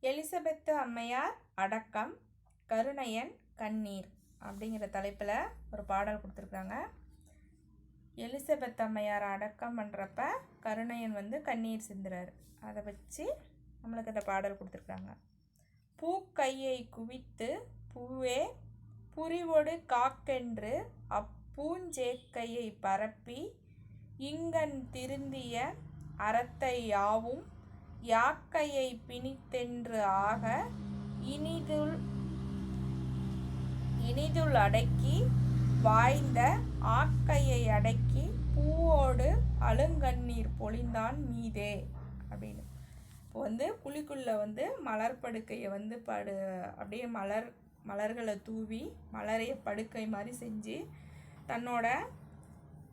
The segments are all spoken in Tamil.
எலிசபெத்து அம்மையார் அடக்கம், கருணையன் கண்ணீர் அப்படிங்கிற தலைப்பில் ஒரு பாடல் கொடுத்துருக்காங்க. எலிசபெத் அம்மையார் அடக்கம் பண்ணுறப்ப கருணையன் கண்ணீர் சிந்துறாரு. அதை வச்சு நம்மளுக்கு அந்த பாடல் கொடுத்துருக்காங்க. பூக்கையை குவித்து பூவே புரிவொடு காக்கென்று அப்பூஞ்சேக்கையை பரப்பி இங்கன் திருந்திய அறத்தை யாவும் யாக்கையை பிணித்தென்று ஆக இனிதுள் அடக்கி வாய்ந்த ஆக்கையை அடக்கி பூவோடு அழுங்கண்ணீர் பொழிந்தான் மீதே அப்படின்னு. இப்போ புலிக்குள்ள மலர் படுக்கையை அப்படியே மலர்களை தூவி மலரைய படுக்கை மாதிரி செஞ்சு தன்னோட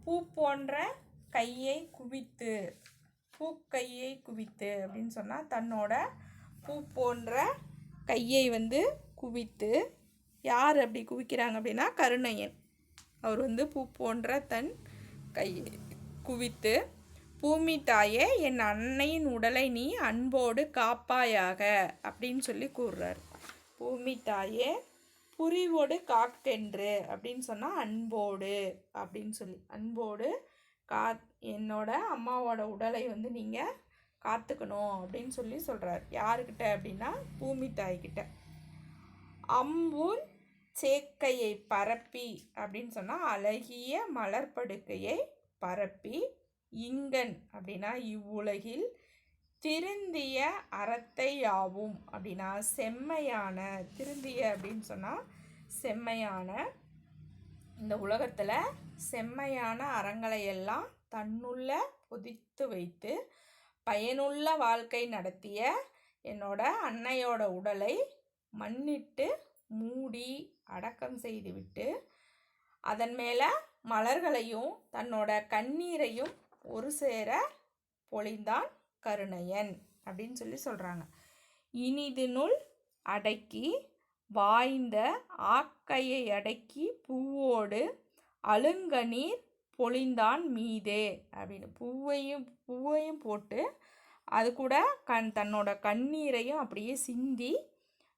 பூ போன்ற கையை குவித்து, பூக்கையை குவித்து அப்படின்னு சொன்னால் தன்னோட பூ போன்ற கையை குவித்து, யார் அப்படி குவிக்கிறாங்க அப்படின்னா கருணையன். அவர் பூ போன்ற தன் கையை குவித்து, பூமி தாயே என் அன்னையின் உடலை நீ அன்போடு காப்பாயாக அப்படின்னு சொல்லி கூறுறார். பூமி தாயே புரிவோடு காக்கென்று அப்படின்னு சொன்னால் அன்போடு அப்படின்னு சொல்லி, அன்போடு என்னோட அம்மாவோட உடலை நீங்கள் காத்துக்கணும் அப்படின்னு சொல்லி சொல்கிறார். யாருக்கிட்ட அப்படின்னா பூமி தாய்கிட்ட. அம்பூன் சேக்கையை பரப்பி அப்படின்னு சொன்னால் அழகிய மலர் படுக்கையை பரப்பி, இங்கன் அப்படின்னா இவ்வுலகில் திருந்திய அறத்தை யாவும் அப்படின்னா செம்மையான, திருந்திய அப்படின்னு சொன்னால் செம்மையான, இந்த உலகத்தில் செம்மையான அறங்களை எல்லாம் தன்னுள்ள பொதித்து வைத்து பயனுள்ள வாழ்க்கை நடத்திய என்னோட அன்னையோட உடலை மண்ணிட்டு மூடி அடக்கம் செய்துவிட்டு அதன் மேலே மலர்களையும் தன்னோட கண்ணீரையும் ஒரு சேர பொழிந்தான் கருணையன் அப்படின்னு சொல்லி சொல்கிறாங்க. இனிதினுள் அடக்கி வாய்ந்த ஆக்கையை அடக்கி பூவோடு அழுங்கநீர் பொழிந்தான் மீதே அப்படின்னு. பூவையும் போட்டு அது கூட தன்னோட கண்ணீரையும் அப்படியே சிந்தி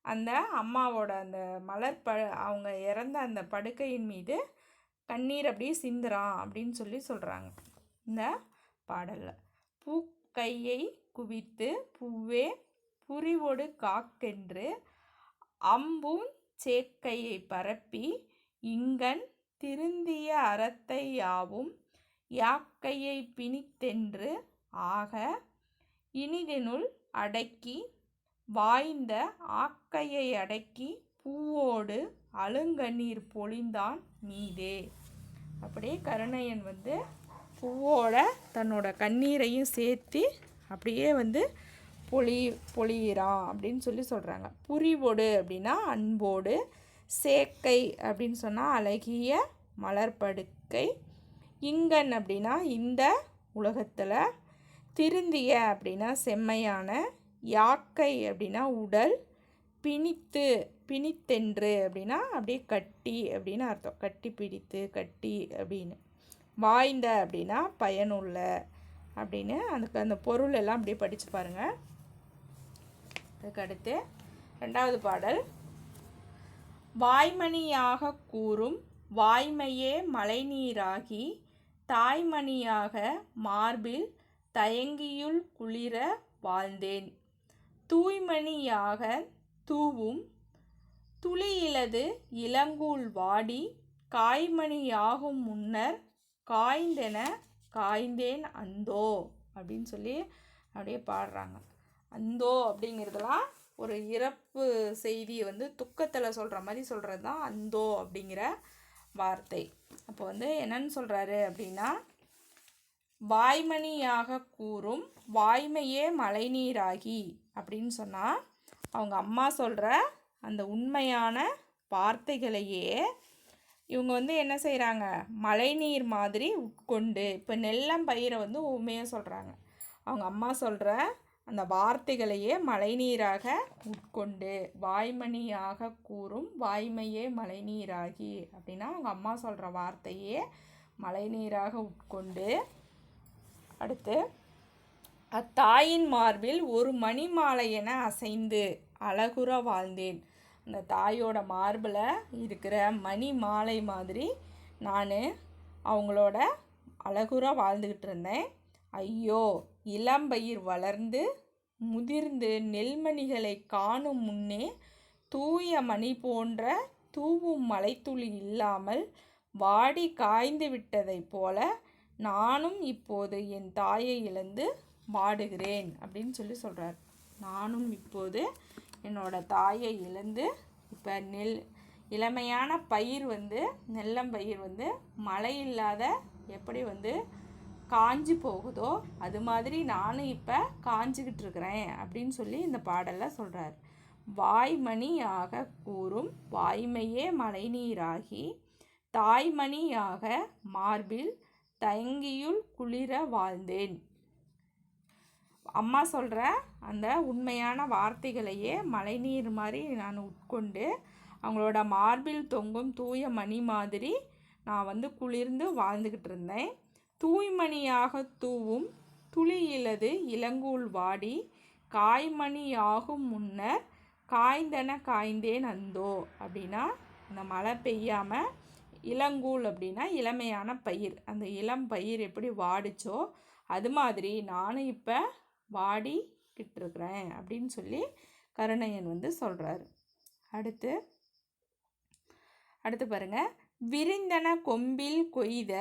அந்த அம்மாவோட அந்த அவங்க இறந்த அந்த படுக்கையின் மீது கண்ணீர் அப்படியே சிந்துறான் அப்படின்னு சொல்லி சொல்கிறாங்க இந்த பாடலில். பூக்கையை குவித்து பூவே புரிவொடு காக்கென்று அம்பூன் சேக்கையை பரப்பி இங்கன் திருந்திய அறத்தை யாவும் யாக்கையை பிணித்தென்று ஆக இனிதினுள் அடக்கி வாய்ந்த ஆக்கையை அடக்கி பூவோடு அழுங்கண்ணீர் பொழிந்தான் மீதே. அப்படியே கருணையன் பூவோட தன்னோட கண்ணீரையும் சேர்த்து அப்படியே பொழியிறான் அப்படின்னு சொல்லி சொல்கிறாங்க. புரிவோடு அப்படின்னா அன்போடு, சேக்கை அப்படின்னு சொன்னால் அழகிய மலர்படுக்கை, இங்கன் அப்படின்னா இந்த உலகத்தில், திருந்திய அப்படின்னா செம்மையான, யாக்கை அப்படின்னா உடல், பிணித்தென்று அப்படின்னா அப்படியே கட்டி அப்படின்னு அர்த்தம், கட்டி பிடித்து கட்டி அப்படின்னு, வாய்ந்த அப்படின்னா பயனுள்ள அப்படின்னு அந்த பொருள் எல்லாம் அப்படியே படித்து பாருங்கள். அதுக்கடுத்து ரெண்டாவது பாடல். வாய்மணியாக கூறும் வாய்மையே மழைநீராகி தாய்மணியாக மார்பில் தயங்கியுள் குளிர வாழ்ந்தேன், தூய்மணியாக தூவும் துளியிலது இளங்கூழ் வாடி காய்மணியாகும் முன்னர் காய்ந்தென காய்ந்தேன் அந்தோ அப்படின்னு சொல்லி அப்படியே பாடுறாங்க. அந்தோ அப்படிங்கிறதுலாம் ஒரு இறப்பு செய்தியை துக்கத்தில் சொல்கிற மாதிரி சொல்கிறது தான் அந்தோ அப்படிங்கிற வார்த்தை. அப்போ என்னன்னு சொல்கிறாரு அப்படின்னா, வாய்மணியாக கூறும் வாய்மையே மழைநீராகி அப்படின்னு சொன்னால் அவங்க அம்மா சொல்கிற அந்த உண்மையான வார்த்தைகளையே இவங்க என்ன செய்கிறாங்க, மழைநீர் மாதிரி உட்கொண்டு, இப்போ நெல்லம்பயிரை உண்மையாக சொல்கிறாங்க. அவங்க அம்மா சொல்கிற அந்த வார்த்தைகளையே மழைநீராக உட்கொண்டு, வாய்மணியாக கூறும் வாய்மையே மழைநீராகி அப்படின்னா அவங்க அம்மா சொல்கிற வார்த்தையே மழைநீராக உட்கொண்டு, அடுத்து அத்தாயின் மார்பில் ஒரு மணி மாலை என அசைந்து அழகுற வாழ்ந்தேன். அந்த தாயோட மார்பில் இருக்கிற மணி மாலை மாதிரி நான் அவங்களோட அழகுற வாழ்ந்துக்கிட்டு இருந்தேன். ஐயோ, இளம்பயிர் வளர்ந்து முதிர்ந்து நெல்மணிகளை காணும் முன்னே தூய மணி போன்ற தூவும் மலைத்துளி இல்லாமல் வாடி காய்ந்து விட்டதைப் போல நானும் இப்போது என் தாயை இழந்து வாடுகிறேன் அப்படின்னு சொல்கிறார். நானும் இப்போது என்னோட தாயை இழந்து இப்போ இளமையான பயிர் நெல்லம்பயிர் மழை இல்லாத எப்படி காஞ்சி போகுதோ அது மாதிரி நானும் இப்போ காஞ்சிக்கிட்டு இருக்கிறேன் அப்படின்னு சொல்லி இந்த பாடலில் சொல்கிறார். வாய்மணியாக கூறும் வாய்மையே மழைநீராகி தாய்மணியாக மார்பில் தயங்கியுள் குளிர வாழ்ந்தேன். அம்மா சொல்கிற அந்த உண்மையான வார்த்தைகளையே மழைநீர் மாதிரி நான் உட்கொண்டு அவங்களோட மார்பில் தொங்கும் தூய மணி மாதிரி நான் குளிர்ந்து வாழ்ந்துக்கிட்டு இருந்தேன். தூய்மணியாக தூவும் துளியிலது இளங்கூழ் வாடி காய்மணியாகும் முன்னர் காய்ந்தேன் அந்தோ அப்படின்னா அந்த மழை பெய்யாமல் இளங்கூழ் அப்படின்னா இளமையான பயிர், அந்த இளம் பயிர் எப்படி வாடிச்சோ அது மாதிரி நானும் இப்போ வாடிக்கிட்டு இருக்கிறேன் அப்படின்னு சொல்லி கருணையன் சொல்கிறாரு. அடுத்து பாருங்க. விரிந்தன கொம்பில் கொய்த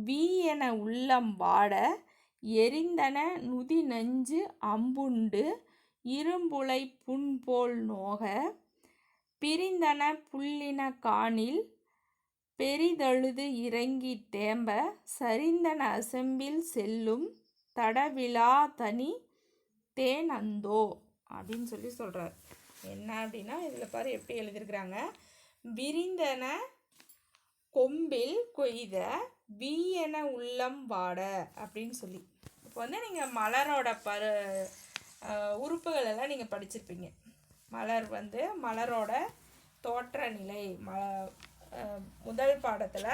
வீயென உள்ளம் வாட எரிந்தன நுதி நஞ்சு அம்புண்டு இரும்புலை புண்போல் நோக பிரிந்தன புல்லின காணில் பெரிதழுது இறங்கி தேம்ப சரிந்தன அசம்பில் செல்லும் தடவிழா தனி தேன் அந்தோ அப்படின்னு சொல்லி சொல்கிறார். என்ன அப்படின்னா இதில் பாரு எப்படி எழுதியிருக்கிறாங்க. விரிந்தன கொம்பில் கொய்த வீயென உள்ளம் வாட அப்படின்னு சொல்லி. இப்போ நீங்கள் மலரோட உறுப்புகள் எல்லாம் நீங்கள் படிச்சிருப்பீங்க. மலர் மலரோட தோற்ற நிலை முதல் பாடத்தில்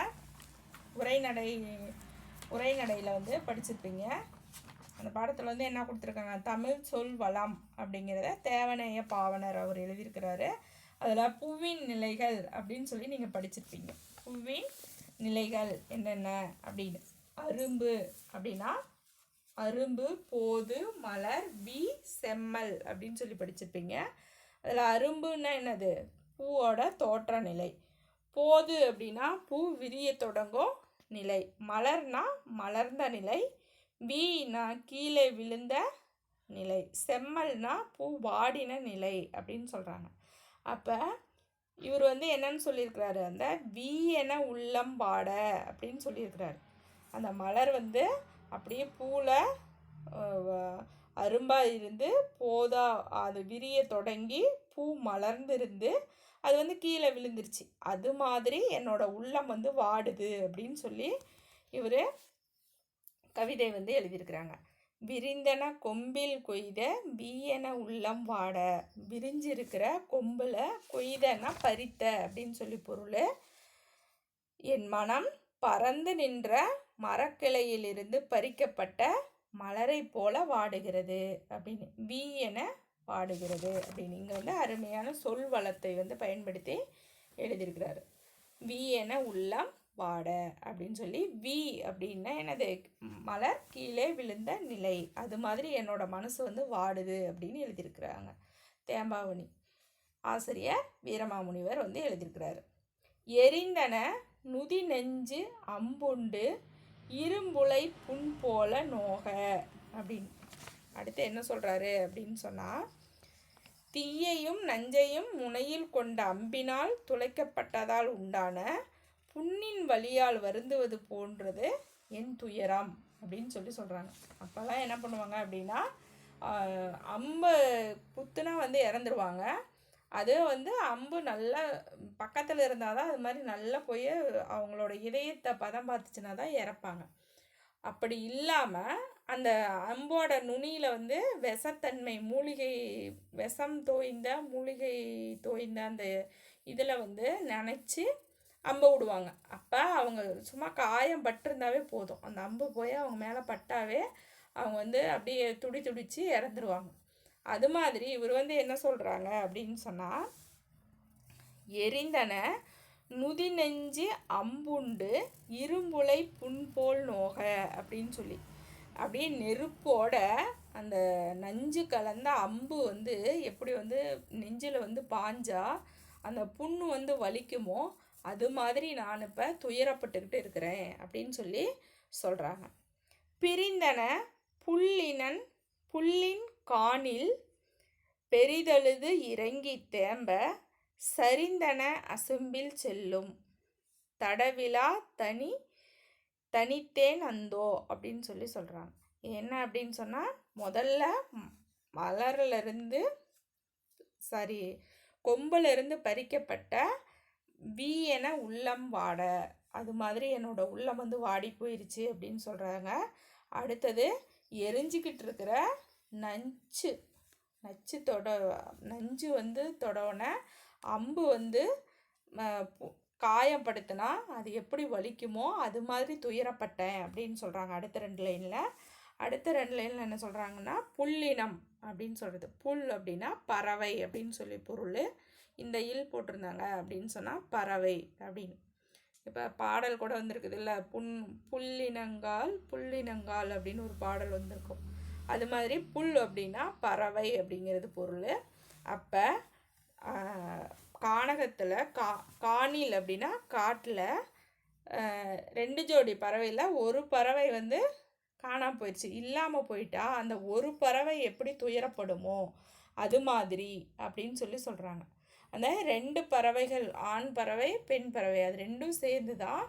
உரைநடையில் படிச்சிருப்பீங்க. அந்த பாடத்தில் என்ன கொடுத்துருக்காங்க, தமிழ் சொல் வளம் அப்படிங்கிறத தேவநேய பாவனர் அவர் எழுதியிருக்கிறாரு. அதில் புவின் நிலைகள் அப்படின்னு சொல்லி நீங்கள் படிச்சிருப்பீங்க. புவின் நிலைகள் என்னென்ன அப்படின்னு, அரும்பு அப்படின்னா அரும்பு, போது, மலர், செம்மல் அப்படின்னு சொல்லி படிச்சிருப்பீங்க. அதில் அரும்புன்னா என்னது, பூவோட தோற்ற நிலை. போது அப்படின்னா பூ விரிய தொடங்கும் நிலை. மலர்னா மலர்ந்த நிலை. வீனா கீழே விழுந்த நிலை. செம்மல்னா பூ வாடின நிலை அப்படின்னு சொல்கிறாங்க. அப்போ இவர் என்னன்னு சொல்லியிருக்கிறாரு, அந்த வீயென உள்ளம் வாட அப்படின்னு சொல்லியிருக்கிறாரு. அந்த மலர் அப்படியே பூவில் அரும்பாக இருந்து போதா அது விரிய தொடங்கி பூ மலர்ந்திருந்து அது கீழே விழுந்துருச்சு. அது மாதிரி என்னோட உள்ளம் வாடுது அப்படின்னு சொல்லி இவர் கவிதை எழுதியிருக்கிறாங்க. விரிந்தன கொம்பில் கொய்த வீயென உள்ளம் வாட. விரிஞ்சிருக்கிற கொம்பில் கொய்தனா பறித்த அப்படின்னு சொல்லி பொருள். என் மனம் பறந்து நின்ற மரக்கிளையிலிருந்து பறிக்கப்பட்ட மலரை போல வாடுகிறது அப்படின்னு, வீயென வாடுகிறது அப்படின்னு இங்கே அருமையான சொல் வளத்தை பயன்படுத்தி எழுதியிருக்கிறாரு. வீயென உள்ளம் வாட அப்படின்னு சொல்லி, வீ அப்படின்னா என்னது, மலர் கீழே விழுந்த நிலை. அது மாதிரி என்னோட மனசு வாடுது அப்படின்னு எழுதியிருக்கிறாங்க. தேம்பாவணி ஆசிரியர் வீரமாமுனிவர் எழுதியிருக்கிறாரு. எரிந்தன நுதி நெஞ்சு அம்புண்டு இரும்புலை புண் போல நோக அப்படின்னு. அடுத்து என்ன சொல்கிறாரு அப்படின்னு சொன்னால், தீயையும் நஞ்சையும் முனையில் கொண்ட அம்பினால் துளைக்கப்பட்டதால் உண்டான புண்ணின் வழியால் வருந்துவது போன்றது என் துயரம் அப்படின்னு சொல்கிறாங்க. அப்போல்லாம் என்ன பண்ணுவாங்க அப்படின்னா, அம்பு குத்துனா இறந்துருவாங்க. அது அம்பு நல்லா பக்கத்தில் இருந்தால் தான் அது மாதிரி நல்லா போய் அவங்களோட இதயத்தை பதம் பார்த்துச்சுன்னா தான் இறப்பாங்க. அப்படி இல்லாமல் அந்த அம்போட நுனியில் விஷத்தன்மை விஷம் தோய்ந்த மூலிகை தோய்ந்த அந்த இதில் நினச்சி அம்பை விடுவாங்க. அப்போ அவங்க சும்மா காயம் பட்டிருந்தாவே போதும், அந்த அம்பு போய் அவங்க மேலே பட்டாவே அவங்க வந்து அப்படியே துடிச்சு இறந்துருவாங்க. அது மாதிரி இவர் வந்து என்ன சொல்கிறாங்க அப்படின்னு சொன்னால், எரிந்தன நுதி நெஞ்சு அம்புண்டு இரும்புலை புண்போல் நோக அப்படின்னு சொல்லி, அப்படியே நெருப்போட அந்த நஞ்சு கலந்த அம்பு வந்து எப்படி வந்து நெஞ்சில் வந்து பாஞ்சா அந்த புண்ணு வந்து வலிக்குமோ அது மாதிரி நான் இப்போ துயரப்பட்டுக்கிட்டு இருக்கிறேன் அப்படின்னு சொல்லி சொல்கிறாங்க. பிரிந்தன புல்லின் காணில் பெரிதழுது இறங்கி தேம்ப சரிந்தன அசும்பில் செல்லும் தடவிலா தனித்தேன் அந்தோ அப்படின்னு சொல்லி சொல்கிறாங்க. என்ன அப்படின்னு சொன்னால், முதல்ல மலர்லேருந்து கொம்பிலிருந்து பறிக்கப்பட்ட வீயென உள்ளம் வாட, அது மாதிரி என்னோட உள்ளம் வந்து வாடி போயிடுச்சு அப்படின்னு சொல்கிறாங்க. அடுத்தது எரிஞ்சிக்கிட்டு இருக்கிற நஞ்சு வந்து தொடன அம்பு வந்து காயப்படுத்தினா அது எப்படி வலிக்குமோ அது மாதிரி துயரப்பட்டேன் அப்படின்னு சொல்கிறாங்க அடுத்த 2 லைனில். என்ன சொல்கிறாங்கன்னா, புல்லினம் அப்படின்னு சொல்கிறது. புல் அப்படின்னா பறவை அப்படின்னு சொல்லி பொருள். இந்த இல் போட்டிருந்தாங்க அப்படின்னு சொன்னால் பறவை அப்படின்னு. இப்போ பாடல் கூட வந்திருக்குது இல்லை, புல்லினங்கால் அப்படின்னு ஒரு பாடல் வந்திருக்கும். அது மாதிரி புல் அப்படின்னா பறவை அப்படிங்கிறது பொருள். அப்போ கானகத்தில் காணில் அப்படின்னா காட்டில் 2 ஜோடி பறவையில் ஒரு பறவை வந்து காணாமல் போயிடுச்சு, இல்லாமல் போயிட்டா அந்த ஒரு பறவை எப்படி துயரப்படுமோ அது மாதிரி அப்படின்னு சொல்லி சொல்கிறாங்க. அந்த 2 பறவைகள், ஆண் பறவை பெண் பறவை, அது 2ம் சேர்ந்து தான்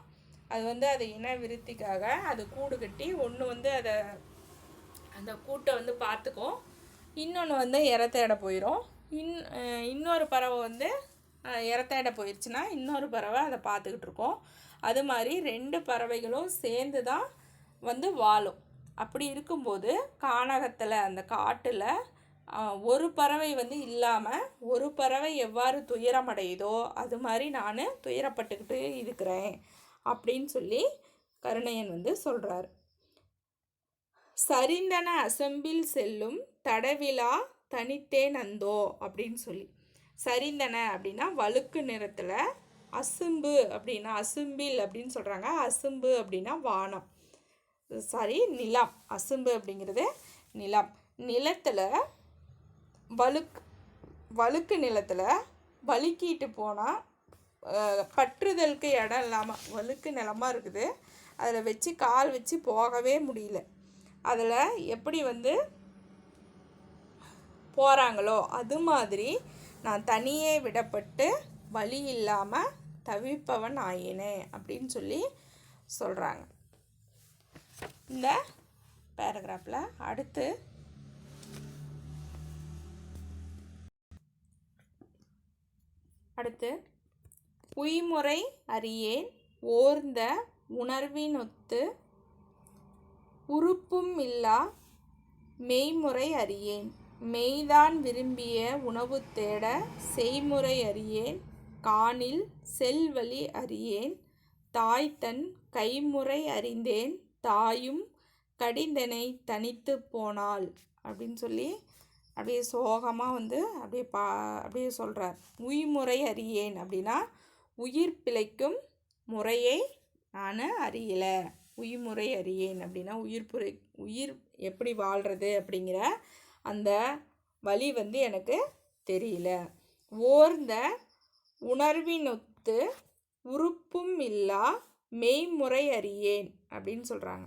அது வந்து அது இன விருத்திக்காக அது கூடு கட்டி ஒன்று வந்து அந்த கூட்டை வந்து பார்த்துக்கும், இன்னொன்று வந்து இறத்தேட போயிடும். இன்னொரு பறவை வந்து இறத்தேட போயிடுச்சுன்னா இன்னொரு பறவை அதை பார்த்துக்கிட்டு இருக்கோம். அது மாதிரி 2 பறவைகளும் சேர்ந்து தான் வந்து வாழும். அப்படி இருக்கும்போது கானகத்தில் அந்த காட்டில் ஒரு பறவை வந்து இல்லாமல் ஒரு பறவை எவ்வாறு துயரமடையுதோ அது மாதிரி நான் துயரப்பட்டுக்கிட்டு இருக்கிறேன் அப்படின்னு சொல்லி கருணையன் வந்து சொல்கிறார். சரிந்தன அசம்பில் செல்லும் தடவிலா தனித்தேன் அந்தோ அப்படின்னு சொல்லி, சரிந்தன அப்படின்னா வழுக்கு நிறத்தில், அசும்பு அப்படின்னா அசும்பில் அப்படின்னு சொல்கிறாங்க, அசும்பு அப்படின்னா வானம், நிலம், அசும்பு அப்படிங்கிறது நிலம். நிலத்தில் வழுக்கு நிலத்தில் வழுக்கிட்டு போனால் பற்றுதலுக்கு இடம் இல்லாமல் வழுக்கு நிலமாக இருக்குது, அதில் வச்சு கால் வச்சு போகவே முடியல, அதில் எப்படி வந்து போகிறாங்களோ அது மாதிரி நான் தனியே விடப்பட்டு வழி இல்லாமல் தவிப்பவன் ஆயினே அப்படின்னு சொல்லி சொல்கிறாங்க இந்த பேராகிராஃபில். அடுத்து உய்முறை அறியேன் ஓர்ந்த உணர்வினொத்து உறுப்பும் இல்லா மெய்முறை அறியேன் மெய்தான் விரும்பிய உணவு தேட செய்முறை அறியேன் காணில் செல்வழி அறியேன் தாய்தன் கைமுறை அறிந்தேன் தாயும் கடிந்தனை தனித்து போனாள் அப்படின்னு சொல்லி அப்படியே சோகமாக வந்து அப்படியே சொல்கிறார். உய்முறை அறியேன் அப்படின்னா உயிர் பிழைக்கும் முறையை நான் அறியலை. உய்முறை அறியேன் அப்படின்னா உயிர் எப்படி வாழ்கிறது அப்படிங்கிற அந்த வழி வந்து எனக்கு தெரியல. ஓர்ந்த உணர்வினொத்து உறுப்பும் இல்லா மெய்முறை அறியேன் அப்படின்னு சொல்கிறாங்க.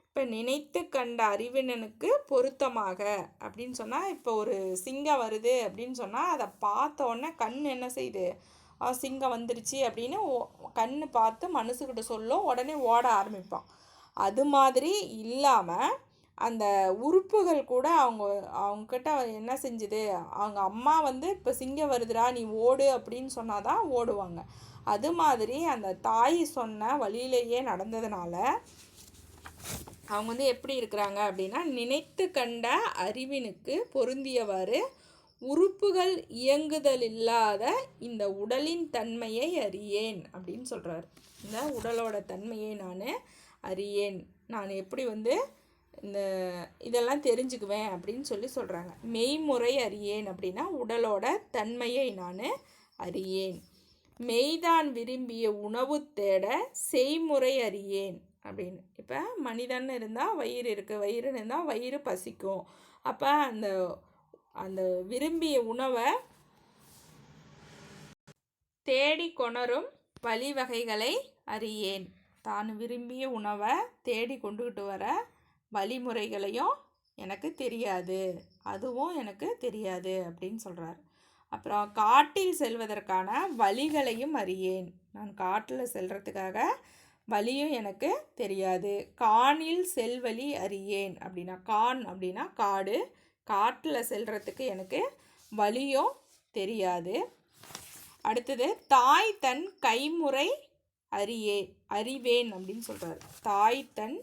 இப்போ நினைத்து கண்ட அறிவினனுக்கு பொருத்தமாக அப்படின்னு சொன்னால், இப்போ ஒரு சிங்கம் வருது அப்படின்னு சொன்னால் அதை பார்த்த உடனே கண் என்ன செய்யுது, சிங்கம் வந்துருச்சு அப்படின்னு கண் பார்த்து மனசுக்கிட்ட சொல்லும், உடனே ஓட ஆரம்பிப்பான். அது மாதிரி இல்லாமல் அந்த உறுப்புகள் கூட அவங்கக்கிட்ட என்ன செஞ்சுது, அவங்க அம்மா வந்து இப்போ சிங்கம் வருதுடா நீ ஓடு அப்படின்னு சொன்னால் தான் ஓடுவாங்க. அது மாதிரி அந்த தாய் சொன்ன வழியிலேயே நடந்ததுனால அவங்க வந்து எப்படி இருக்கிறாங்க அப்படின்னா, நினைத்து கண்ட அறிவினுக்கு பொருந்தியவாறு உறுப்புகள் இயங்குதல் இல்லாத இந்த உடலின் தன்மையை அறியேன் அப்படின்னு சொல்கிறார். இந்த உடலோட தன்மையை நான் அறியேன், நான் எப்படி வந்து இந்த இதெல்லாம் தெரிஞ்சுக்குவேன் அப்படின்னு சொல்கிறாங்க. மெய்முறை அறியேன் அப்படின்னா உடலோட தன்மையை நான் அறியேன். மெய்தான் விரும்பிய உணவு தேட செய்முறை அறியேன் அப்படின்னு. இப்போ மனிதன் இருந்தால் வயிறு இருக்குது, வயிறு இருந்தால் வயிறு பசிக்கும். அப்போ அந்த அந்த விரும்பிய உணவை தேடி கொணரும் வழிவகைகளை அறியேன். தான் விரும்பிய உணவை தேடி கொண்டுகிட்டு வர வழிமுறைகளையும் எனக்கு தெரியாது, அதுவும் எனக்கு தெரியாது அப்படின்னு சொல்கிறார். அப்புறம் காட்டில் செல்வதற்கான வழிகளையும் அறியேன். நான் காட்டில் செல்கிறதுக்காக வழியும் எனக்கு தெரியாது. காணில் செல்வழி அறியேன் அப்படின்னா, கான் அப்படின்னா காடு, காட்டில் செல்கிறதுக்கு எனக்கு வழியும் தெரியாது. அடுத்தது தாய் தன் கைமுறை அறிவேன் அப்படின்னு சொல்கிறாரு. தாய் தன்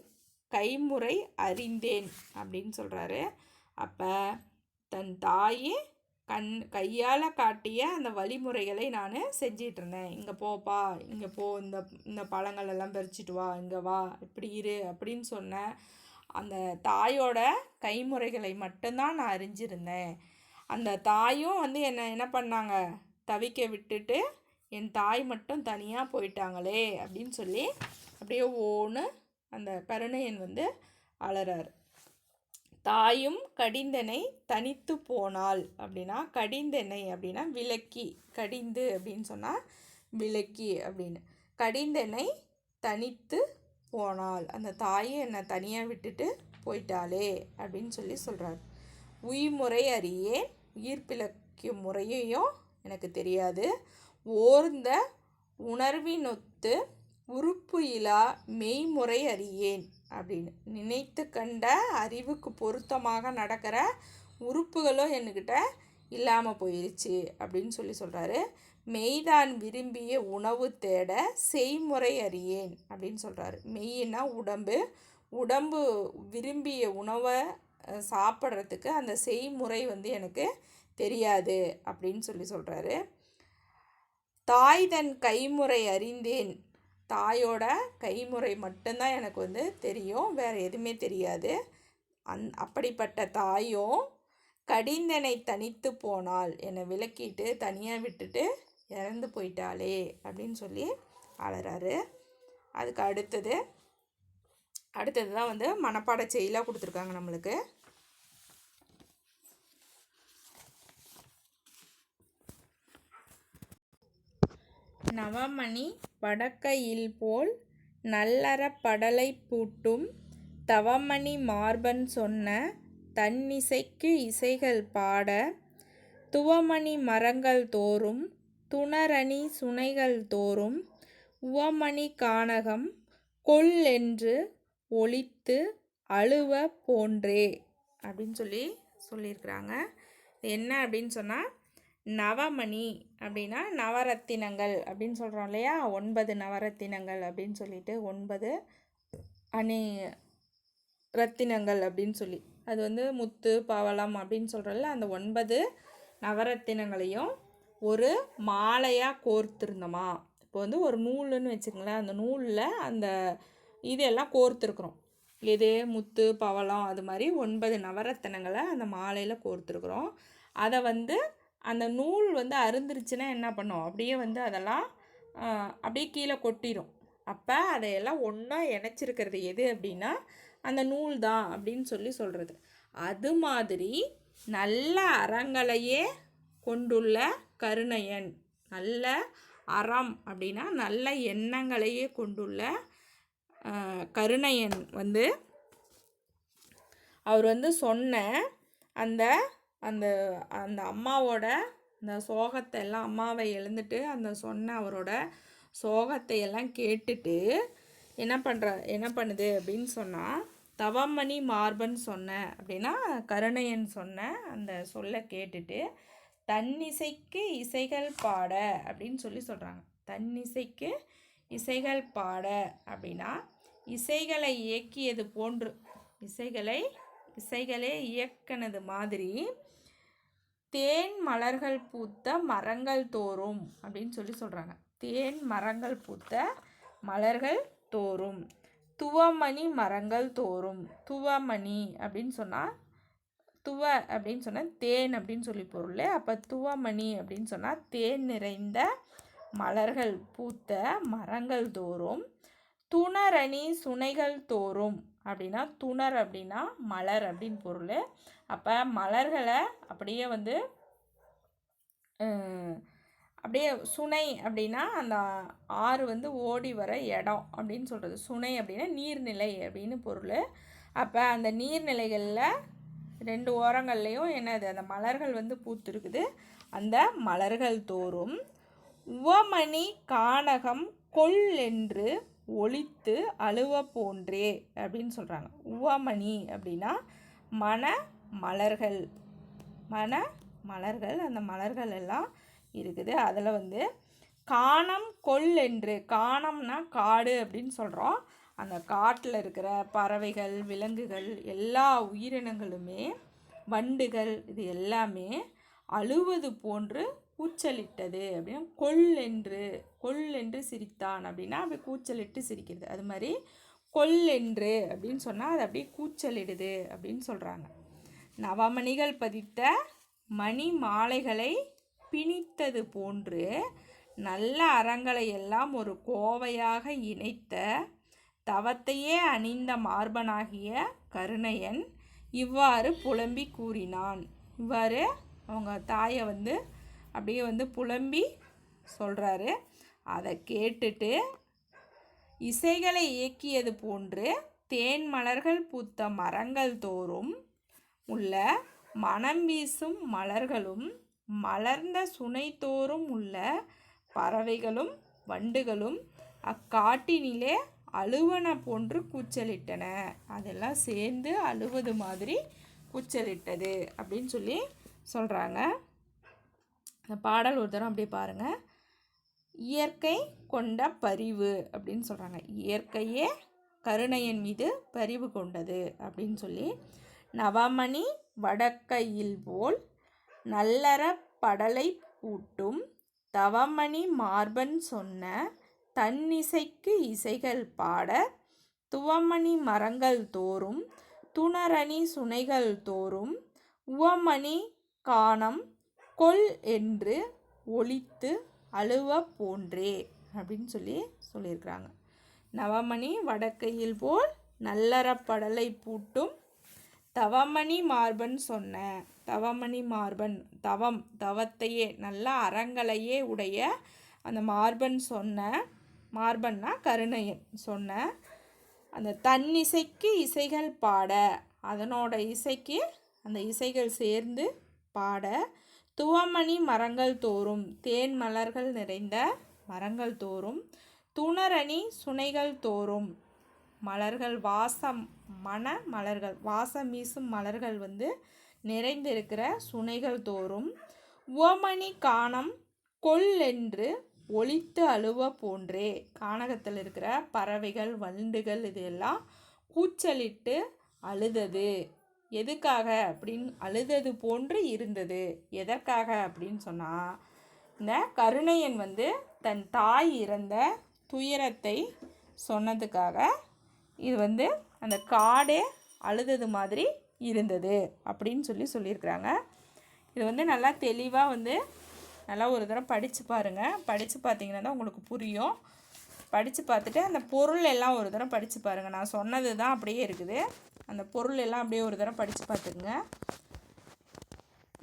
கைமுறை அறிந்தேன் அப்படின்னு சொல்கிறாரு. அப்போ தன் தாயே கையால் காட்டிய அந்த வழிமுறைகளை நான் செஞ்சிகிட்டு இருந்தேன். இங்கே போப்பா, இங்கே போ, இந்த பழங்கள் எல்லாம் பறிச்சிட்டு வா, இங்கே வா, இப்படி இரு அப்படின்னு சொன்ன அந்த தாயோட கைமுறைகளை மட்டும்தான் நான் அறிஞ்சிருந்தேன். அந்த தாயும் என்னை என்ன பண்ணாங்க, தவிக்க விட்டுட்டு என் தாய் மட்டும் தனியாக போயிட்டாங்களே அப்படின்னு சொல்லி அப்படியே ஓன்னு அந்த கருணையன் அலறார். தாயும் கடிந்தனை தனித்து போனாள் அப்படின்னா, கடிந்தனை அப்படின்னா விலக்கி, கடிந்து அப்படின்னு சொன்னால் விலக்கி அப்படின்னு. கடிந்தனை தனித்து போனாள், அந்த தாயை என்னை தனியாக விட்டுட்டு போயிட்டாளே அப்படின்னு சொல்கிறார். உயிர்முறை அறியேன், உயிர் பிழைக்கும் முறையையும் எனக்கு தெரியாது. ஓர்ந்த உணர்வினொத்து உறுப்பு இலா மெய்முறை அறியேன் அப்படின்னு. நினைத்து கண்ட அறிவுக்கு பொருத்தமாக நடக்கிற உறுப்புகளும் என்கிட்ட இல்லாமல் போயிடுச்சு அப்படின்னு சொல்கிறாரு. மெய்தான் விரும்பிய உணவு தேட செய்முறை அறியேன் அப்படின்னு சொல்கிறாரு. மெய்னா உடம்பு விரும்பிய உணவை சாப்பிட்றதுக்கு அந்த செய்முறை எனக்கு தெரியாது அப்படின்னு சொல்கிறாரு. தாய் தன் கைமுறை அறிந்தேன், தாயோட கைமுறை மட்டும்தான் எனக்கு தெரியும், வேறு எதுவுமே தெரியாது. அப்படிப்பட்ட தாயும் கடிந்தனை தனித்து போனால், என்னை விலக்கிட்டு தனியாக விட்டுட்டு இறந்து போயிட்டாளே அப்படின்னு அலறாரு. அதுக்கு அடுத்தது தான் மனப்பாட செயலாக கொடுத்துருக்காங்க நம்மளுக்கு. நவமணி வடக்கையில் போல் நல்லற படலை பூட்டும் தவமணி மார்பன் சொன்ன தன்னிசைக்கு இசைகள் பாட துவமணி மரங்கள் தோறும் துணரணி சுனைகள் தோறும் உவமணி கானகம் கொல் என்று ஒலித்து அழுவ போன்றே அப்படின்னு சொல்லியிருக்கிறாங்க. என்ன அப்படின்னு சொன்னால், நவமணி அப்படின்னா நவரத்தினங்கள் அப்படின்னு சொல்கிறோம் இல்லையா, 9 நவரத்தினங்கள் அப்படின்னு சொல்லிட்டு 9 அணி ரத்தினங்கள் அப்படின்னு அது முத்து பவளம் அப்படின்னு சொல்கிறோம்ல, அந்த 9 நவரத்தினங்களையும் ஒரு மாலையாக கோர்த்துருந்தோமா. இப்போ ஒரு நூலுன்னு வச்சுக்கங்களேன், அந்த நூலில் அந்த இதெல்லாம் கோர்த்துருக்குறோம். எது, முத்து பவளம், அது மாதிரி 9 நவரத்தினங்களை அந்த மாலையில் கோர்த்துருக்குறோம். அதை அந்த நூல் அருந்துருச்சுன்னா என்ன பண்ணும், அப்படியே அதெல்லாம் அப்படியே கீழே கொட்டிடும். அப்போ அதையெல்லாம் ஒன்றா இணைச்சிருக்கிறது எது அப்படின்னா அந்த நூல் தான் அப்படின்னு சொல்கிறது. அது மாதிரி நல்ல அறங்களையே கொண்டுள்ள கருணையன், நல்ல அறம் அப்படின்னா நல்ல எண்ணங்களையே கொண்டுள்ள கருணையன் அவர் சொன்ன அந்த அந்த அந்த அம்மாவோட அந்த சோகத்தை எல்லாம், அம்மாவை எழுந்துட்டு அந்த சொன்ன அவரோட சோகத்தை எல்லாம் கேட்டுட்டு என்ன பண்ணுது அப்படின்னு சொன்னால், தவமணி மார்பன் சொன்ன அப்படின்னா கருணையன் சொன்ன அந்த சொல்லை கேட்டுட்டு தன்னிசைக்கு இசைகள் பாட அப்படின்னு சொல்கிறாங்க. தன்னிசைக்கு இசைகள் பாட அப்படின்னா இசைகளை இயக்கியது போன்று, இசைகளே இயக்கினது மாதிரி தேன் மலர்கள் பூத்த மரங்கள் தோறும் அப்படின்னு சொல்கிறாங்க. தேன் மரங்கள் பூத்த மலர்கள் தோறும் துவமணி மரங்கள் தோறும். துவமணி அப்படின்னு சொன்னால் துவ அப்படின்னு சொன்னால் தேன் அப்படின்னு சொல்லி பொருள். அப்போ துவமணி அப்படின்னு சொன்னால் தேன் நிறைந்த மலர்கள் பூத்த மரங்கள் தோறும். துணரணி சுனைகள் தோறும் அப்படின்னா துணர் அப்படின்னா மலர் அப்படின்னு பொருள். அப்போ மலர்களை அப்படியே வந்து அப்படியே சுனை அப்படின்னா அந்த ஆறு வந்து ஓடி வர இடம் அப்படின்னு சொல்கிறது. சுனை அப்படின்னா நீர்நிலை அப்படின்னு பொருள். அப்போ அந்த நீர்நிலைகளில் 2 ஓரங்கள்லேயும் என்னது அந்த மலர்கள் வந்து பூத்துருக்குது. அந்த மலர்கள் தோறும் உவமணி கானகம் கொல் என்று ஒளித்து அழுவ போன்றே அப்படின்னு சொல்கிறாங்க. உவமணி அப்படின்னா மன மலர்கள். மன மலர்கள், அந்த மலர்கள் எல்லாம் இருக்குது. அதில் வந்து கானம் கொல் என்று, கானம்னா காடு அப்படின்னு சொல்கிறோம். அந்த காட்டில் இருக்கிற பறவைகள், விலங்குகள், எல்லா உயிரினங்களுமே, வண்டுகள், இது எல்லாமே அழுவது போன்று கூச்சலிட்டது அப்படின்னா கொல் என்று சிரித்தான் அப்படின்னா அப்படி கூச்சலிட்டு சிரிக்கிறது. அது மாதிரி கொல் என்று அப்படின்னு சொன்னால் அது அப்படியே கூச்சலிடுது அப்படின்னு சொல்கிறாங்க. நவமணிகள் பதித்த மணி மாலைகளை பிணித்தது போன்று நல்ல அறங்களை எல்லாம் ஒரு கோவையாக இணைத்த தவத்தையே அணிந்த மார்பனாகிய கருணையன் இவ்வாறு புலம்பி கூறினான். இவ்வாறு அவங்க தாயை வந்து அப்படியே வந்து புலம்பி சொல்கிறாரு. அதை கேட்டுட்டு இசைகளை இயக்கியது போன்று தேன் மலர்கள் பூத்த மரங்கள் தோறும் உள்ள மனம் வீசும் மலர்களும் மலர்ந்த சுனை தோறும் உள்ள பறவைகளும் வண்டுகளும் அக்காட்டினிலே அழுவன போன்று கூச்சலிட்டன. அதெல்லாம் சேர்ந்து அழுவது மாதிரி கூச்சலிட்டது அப்படின்னு சொல்லி சொல்கிறாங்க. அந்த பாடல் ஒரு தரம் அப்படியே பாருங்கள். இயற்கை கொண்ட பரிவு அப்படின்னு சொல்கிறாங்க. இயற்கையே கருணையன் மீது பரிவு கொண்டது அப்படின்னு சொல்லி. நவமணி வடக்கையில் போல் நல்லற படலை பூட்டும் தவமணி மார்பன் சொன்ன தன்னிசைக்கு இசைகள் பாட துவமணி மரங்கள் தோறும் துணரணி சுனைகள் தோறும் உவமணி கானம் கொல் என்று ஒளித்து அழுவ போன்றே அப்படின்னு சொல்லியிருக்கிறாங்க. நவமணி வடக்கையில் போல் நல்லறப்படலை பூட்டும் தவமணி மார்பன் சொன்ன, தவமணி மார்பன் தவத்தையே நல்ல அறங்களையே உடைய அந்த மார்பன் சொன்ன, மார்பன்னா கருணையன் சொன்ன அந்த தன்னிசைக்கு இசைகள் பாட, அதனோட இசைக்கு அந்த இசைகள் சேர்ந்து பாட துவமணி மரங்கள் தோறும் தேன் மலர்கள் நிறைந்த மரங்கள் தோறும் துணரணி சுனைகள் தோறும் மலர்கள் மலர்கள் வாசம் வீசும் மலர்கள் வந்து நிறைந்திருக்கிற சுனைகள் தோறும் உவமணி கானம் கொல் என்று ஒளித்து அழுவ போன்றே கானகத்தில் இருக்கிற பறவைகள் வண்டுகள் இது எல்லாம் கூச்சலிட்டு அழுதது. எதுக்காக அப்படின்னு அழுதது போன்று இருந்தது. எதற்காக அப்படின்னு சொன்னால் இந்த கருணையன் வந்து தன் தாய் இறந்த துயரத்தை சொன்னதுக்காக இது வந்து அந்த காடே அழுதது மாதிரி இருந்தது அப்படின்னு சொல்லியிருக்கிறாங்க. இது வந்து நல்லா தெளிவாக வந்து நல்லா ஒரு தடவை படித்து பாருங்கள். படித்து பார்த்தீங்கன்னா தான் உங்களுக்கு புரியும். படித்து பார்த்துட்டு அந்த பொருள் எல்லாம் ஒரு தடவை படித்து பாருங்கள். நான் சொன்னது தான் அப்படியே இருக்குது. அந்த பொருள் எல்லாம் அப்படியே ஒரு தடவை படித்து பார்த்துக்குங்க.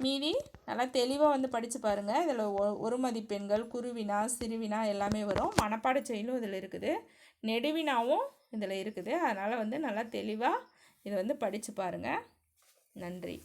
மீதி நல்லா தெளிவாக வந்து படித்து பாருங்கள். இதில் ஒரு மதிப்பெண்கள், குறுவினா, சிறுவினா எல்லாமே வரும். மனப்பாட செயலும் இதில் இருக்குது. நெடுவினாவும் இதில் இருக்குது. அதனால் வந்து நல்லா தெளிவாக இதை வந்து படித்து பாருங்கள். நன்றி.